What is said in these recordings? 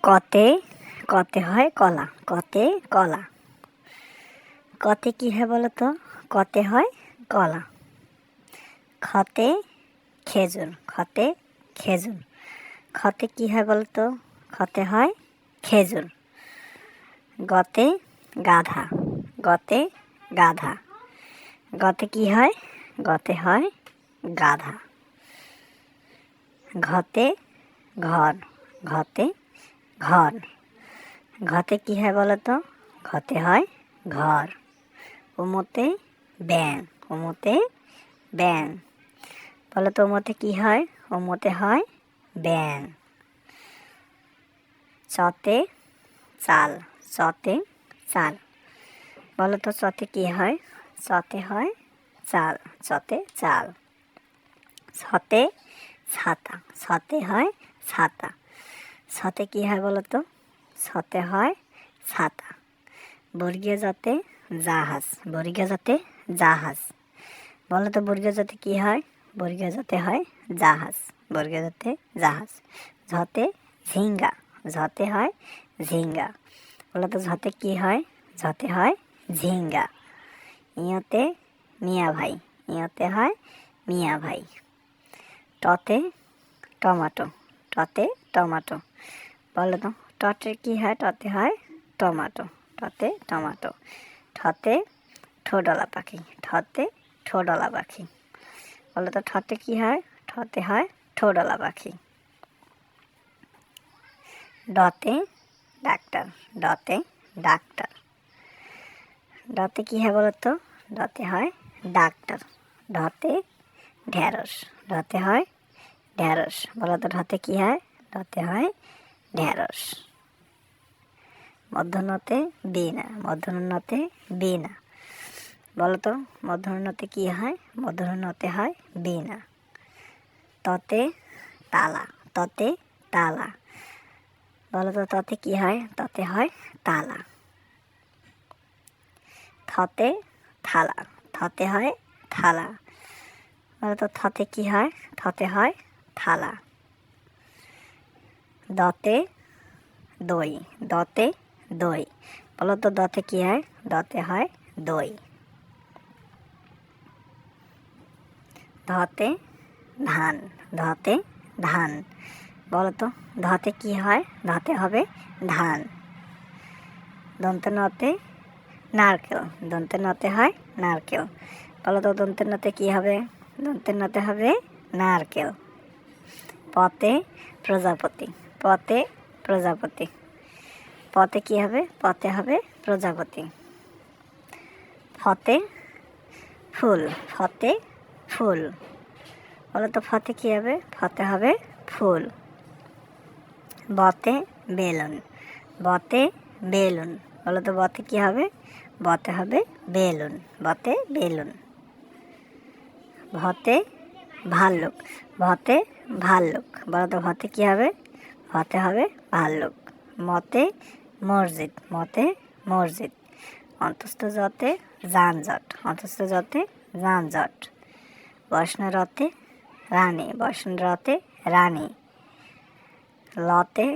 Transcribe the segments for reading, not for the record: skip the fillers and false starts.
কতে কতে হয় কলা, কতে কলা। কতে কি হয় বলো তো? কতে হয় কলা। খতে খেজুর, খতে খেজুর। খতে কি হয় বলো তো? খতে হয় খেজুর। গতে গাধা, গতে গাধা। গতে কি হয়? গতে হয় গাধা। ঘতে ঘর, ঘতে ঘর। ঘতে কি হয় বলো তো? ঘতে হয় ঘর। উমতে ব্যাং, উমতে ব্যাং। বলো তো উমতে কি হয়? উমতে হয় ব্যাং। চতে চাল, চতে চাল। বলো তো চতে কি হয়? চতে হয় চাল, চতে চাল। ছতে ছাতা, ছতে হয় ছাতা। ছতে কি হয় বলো তো? ছতে হয় ছাতা। বর্গীয় জাতে জাহাজ, বর্গীয় জাতে জাহাজ। বলো তো বর্গীয় জাতে কি হয়? বর্গীয় জাতে হয় জাহাজ, বর্গীয় জাতে জাহাজ। ঝতে ঝিঙ্গা, ঝতে হয় ঝিঙ্গা। বলো তো ঝতে কি হয়? ঝতে হয় ঝিঙ্গা। ইয়তে মিয়া ভাই, ইয়তে হয় মিয়া ভাই। টতে টমাটো, টতে টমাটো। বলো তো টতে কি হয়? টতে হয় টমাটো, টতে টমাটো। ঠতে ঠোডলা পাখি, ঠতে ঠোডলা পাখি। বলো তো ঠতে কি হয়? ঠতে হয় ঠোডলা পাখি। ডতে ডাক্তার, ডতে ডাক্তার। ডতে কি হয় বলো তো? ডতে হয় ডাক্তার। ঢতে ঢ্যাঁড়স, ঢতে হয় ঢ্যাঁড়স। বলো তো ঢতে কি হয়? ঢতে হয় ঢ্যাঁড়স। মধ্যনতে বিনা, মধ্যনতে বিনা। বলো তো মধ্যনতে কি হয়? মধ্যনতে হয় বিনা। ততে তালা, ততে তালা। বলো তো ততে কি হয়? ততে হয় তালা। থতে থালা, থতে হয় থালা। বলো তো থতে কি হয়? থতে হয় থালা। দতে দই, দতে দই। বলো তো দতে কি হয়? দতে হয় দই। ধতে ধান, ধতে ধান। বলো তো ধতে কি হয়? ধতে হবে ধান। দন্তে নতে নারকেল, দন্তে নতে হয় নারকেল। বলো তো দন্তে নতে কি হবে? দন্তে নতে হবে নারকেল। পতে প্রজাপতি, পতে প্রজাপতি। পতে কি হবে? পতে হবে প্রজাপতি। ফতে ফুল, ফতে ফুল। বলো তো ফতে কি হবে? ফতে হবে ফুল। বতে বেলুন, বতে বেলুন। বলো তো বতে কি হবে? বতে হবে বেলুন, বতে বেলুন। ভতে ভাল্লুক, ভতে ভাল্লুক। বলো তো ভতে কি হবে? ভতে হবে ভাল্লুক। মতে মসজিদ, মতে মসজিদ। অন্তস্থ যতে যানজট, অন্তস্থ যতে যানজট। বসন রতে রানী, বসন রতে রানী। লতে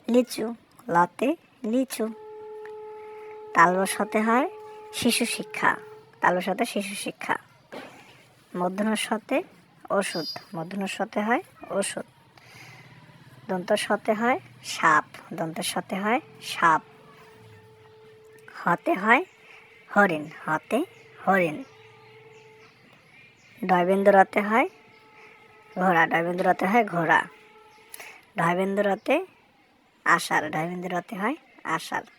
লিচু, লতে লিচু। তালবসাতে হয় শিশু শিক্ষা, তালবসাতে শিশু শিক্ষা। মূর্ধন্য ষতে ওষুধ, মূর্ধন্য ষতে হয় ওষুধ। দন্ত সতে হয় সাপ, দন্তের সাথে হয় সাপ। হতে হয় হরিণ, হতে হরিণ। ডয়বেন্দ্রতে হয় ঘোড়া, ডয়বেন্দ্রতে হয় ঘোড়া। ঢয়বেন্দ্রতে আষাঢ়, ঢয়বেন্দ্রতে হয় আষাঢ়।